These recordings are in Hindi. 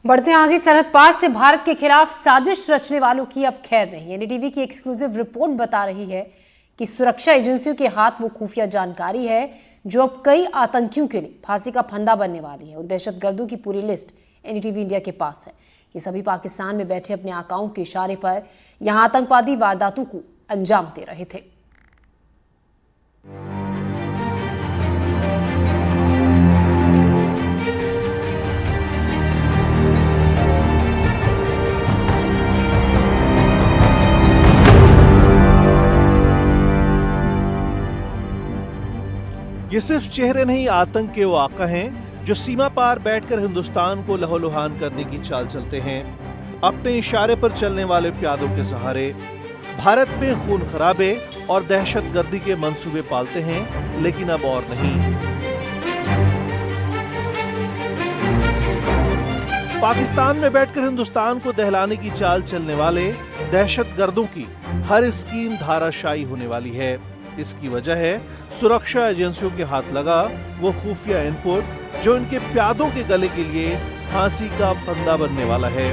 बढ़ते आगे, सरहद पार से भारत के खिलाफ साजिश रचने वालों की अब खैर नहीं। एनडीटीवी की एक्सक्लूसिव रिपोर्ट बता रही है कि सुरक्षा एजेंसियों के हाथ वो खुफिया जानकारी है जो अब कई आतंकियों के लिए फांसी का फंदा बनने वाली है। उन दहशतगर्दों की पूरी लिस्ट एनडीटीवी इंडिया के पास है। ये सभी पाकिस्तान में बैठे अपने आकाओं के इशारे पर यहां आतंकवादी वारदातों को अंजाम दे रहे थे। ये सिर्फ चेहरे नहीं, आतंक के वो आका हैं जो सीमा पार बैठकर हिंदुस्तान को लहूलुहान करने की चाल चलते हैं। अपने इशारे पर चलने वाले प्यादों के सहारे भारत में खून खराबे और दहशतगर्दी के मंसूबे पालते हैं, लेकिन अब और नहीं। पाकिस्तान में बैठकर हिंदुस्तान को दहलाने की चाल चलने वाले दहशतगर्दों की हर स्कीम धाराशायी होने वाली है। इसकी वजह है सुरक्षा एजेंसियों के हाथ लगा वो खुफिया इनपुट जो इनके प्यादों के गले के लिए फांसी का फंदा बनने वाला है।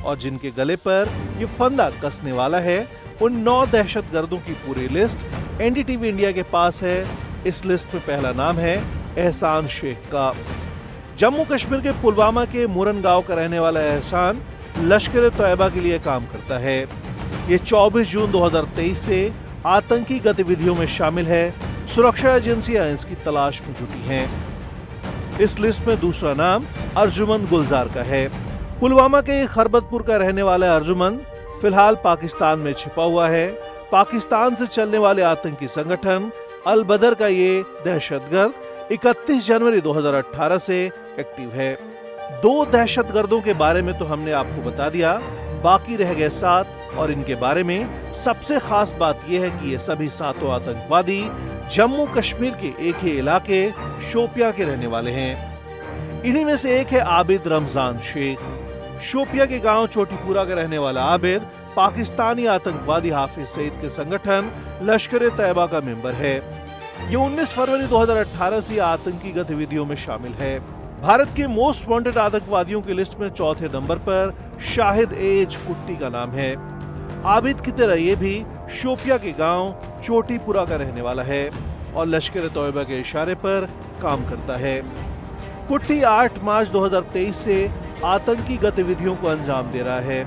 और जिनके गले पर ये फंदा कसने वाला है, उन 9 दहशतगर्दों की पूरी लिस्ट एनडीटीवी इंडिया के पास है। इस लिस्ट में पहला नाम है एहसान शेख का। जम्मू कश्मीर के पुलवामा के मुरन गांव का रहने वाला एहसान लश्कर तैयबा के लिए काम करता है। ये 24 जून 2023 से आतंकी गतिविधियों में शामिल है। सुरक्षा एजेंसियां इसकी तलाश में जुटी हैं। इस लिस्ट में दूसरा नाम अर्जुमन गुलजार का है। पुलवामा के खरबतपुर का रहने वाला अर्जुमन फिलहाल पाकिस्तान में छिपा हुआ है। पाकिस्तान से चलने वाले आतंकी संगठन अल बदर का ये दहशतगर्द 31 जनवरी 2018 से एक्टिव है। 2 दहशतगर्दों के बारे में तो हमने आपको बता दिया, बाकी रह गए 7। और इनके बारे में सबसे खास बात यह है कि ये सभी 7 आतंकवादी जम्मू कश्मीर के एक ही इलाके शोपिया के रहने वाले हैं। इन्हीं में से एक है आबिद रमजान शेख। शोपिया के गांव चोटीपुरा का रहने वाला आबिद पाकिस्तानी आतंकवादी हाफिज सईद के संगठन लश्कर तैयबा का मेंबर है। ये 19 फरवरी 2018 से आतंकी गतिविधियों में शामिल है। भारत के मोस्ट वांटेड आतंकवादियों की लिस्ट में चौथे नंबर पर शाहिद एज कुट्टी का नाम है। आबिद की तरह ये भी शोपिया के गांव चोटीपुरा का रहने वाला है और लश्कर तैयबा के इशारे पर काम करता है। कुट्टी 8 मार्च 2023 से आतंकी गतिविधियों को अंजाम दे रहा है।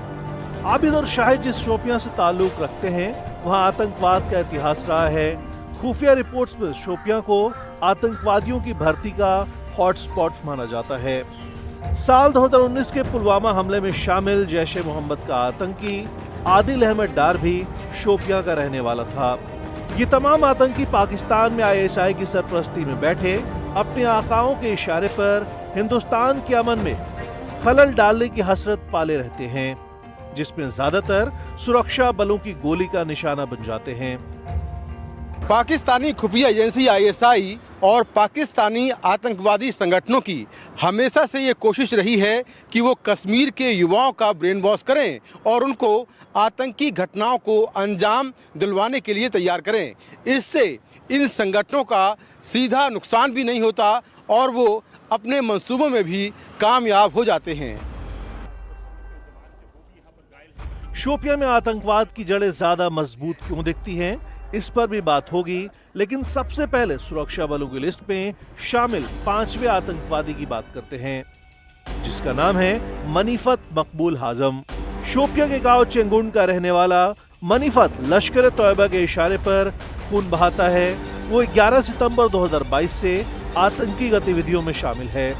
आबिद और शाहिद जिस शोपिया से ताल्लुक रखते हैं, वहां आतंकवाद का इतिहास रहा है। खुफिया रिपोर्ट्स में शोपिया को आतंकवादियों की भर्ती का हॉटस्पॉट माना जाता है। साल 2019 के पुलवामा हमले में शामिल जैश ए मोहम्मद का आतंकी आदिल अहमद डार भी शोपिया का रहने वाला था। ये तमाम आतंकी पाकिस्तान में आईएसआई की सरपरस्ती में बैठे अपने आकाओं के इशारे पर हिंदुस्तान के अमन में खलल डालने की हसरत पाले रहते हैं, जिसमें ज्यादातर सुरक्षा बलों की गोली का निशाना बन जाते हैं। पाकिस्तानी खुफिया एजेंसी आईएसआई और पाकिस्तानी आतंकवादी संगठनों की हमेशा से ये कोशिश रही है कि वो कश्मीर के युवाओं का ब्रेन वॉश करें और उनको आतंकी घटनाओं को अंजाम दिलवाने के लिए तैयार करें। इससे इन संगठनों का सीधा नुकसान भी नहीं होता और वो अपने मंसूबों में भी कामयाब हो जाते हैं। शोपिया में आतंकवाद की जड़ें ज्यादा मजबूत क्यों दिखती हैं, इस पर भी बात होगी, लेकिन सबसे पहले सुरक्षा बलों की लिस्ट में शामिल 5वें आतंकवादी की बात करते हैं, जिसका नाम है मनीफत मकबूल हाजम। शोपिया के गांव चेंगुंड का रहने वाला मनीफत लश्कर तैयबा के इशारे पर खून बहाता है। वो 11 सितंबर 2022 से आतंकी गतिविधियों में शामिल है।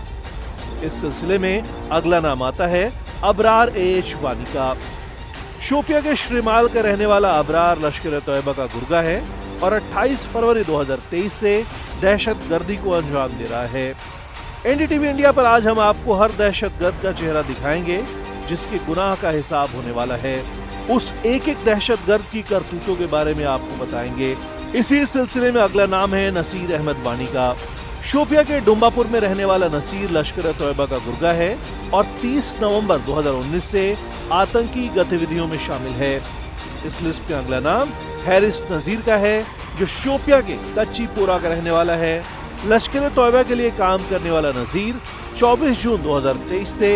इस सिलसिले में अगला नाम आता है अबरार एच वानी का। शोपिया के श्रीमाल का रहने वाला अबरार लश्कर तैयबा का गुर्गा है और 28 फरवरी 2023 से दहशतगर्दी को अंजाम दे रहा है। एनडीटीवी इंडिया पर आज हम आपको हर दहशतगर्द का चेहरा दिखाएंगे जिसके गुनाह का हिसाब होने वाला है। उस एक एक दहशतगर्द की करतूतों के बारे में आपको बताएंगे। इसी सिलसिले में अगला नाम है नसीर अहमद वानी का। शोपिया के डुम्बापुर में रहने वाला नसीर लश्कर तैयबा का गुर्गा है और 30 नवंबर 2019 से आतंकी गतिविधियों में शामिल है। इस लिस्ट में अगला नाम हैरिस नजीर का है, जो शोपिया के कच्चीपुरा का रहने वाला है। लश्कर तैयबा के लिए काम करने वाला नजीर 24 जून 2023 से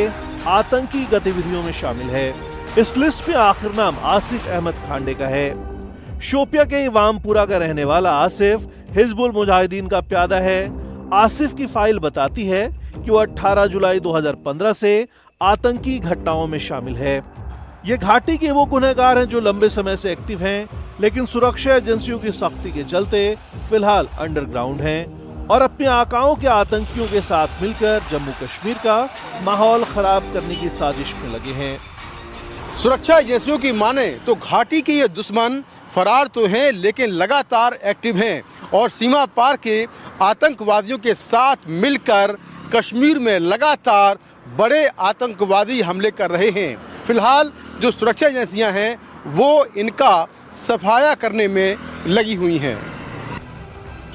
आतंकी गतिविधियों में शामिल है। इस लिस्ट में आखिर नाम आसिफ अहमद खांडे का है। शोपिया के इमामपुरा का रहने वाला आसिफ हिजबुल मुजाहिदीन का प्यादा है। आसिफ की फाइल बताती है कि वो 18 जुलाई 2015 से आतंकी घटनाओं में शामिल है। ये घाटी के वो गुनहगार हैं जो लंबे समय से एक्टिव हैं, लेकिन सुरक्षा एजेंसियों की सख्ती के चलते फिलहाल अंडरग्राउंड हैं और अपने आकाओं के आतंकियों के साथ मिलकर जम्मू कश्मीर का माहौल खराब करने की साजिश में लगे हैं। सुरक्षा एजेंसियों की माने तो घाटी के ये दुश्मन फरार तो हैं लेकिन लगातार एक्टिव हैं और सीमा पार के आतंकवादियों के साथ मिलकर कश्मीर में लगातार बड़े आतंकवादी हमले कर रहे हैं। फिलहाल जो सुरक्षा एजेंसियां हैं वो इनका सफाया करने में लगी हुई हैं।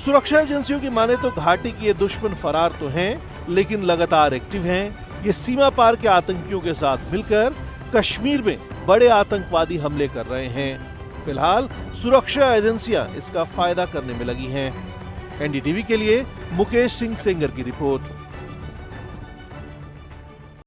सुरक्षा एजेंसियों की माने तो घाटी के ये दुश्मन फरार तो हैं लेकिन लगातार एक्टिव हैं। ये सीमा पार के आतंकियों के साथ मिलकर कश्मीर में बड़े आतंकवादी हमले कर रहे हैं। फिलहाल सुरक्षा एजेंसियां इसका फायदा करने में लगी हैं। एनडीटीवी के लिए मुकेश सिंह सेंगर की रिपोर्ट।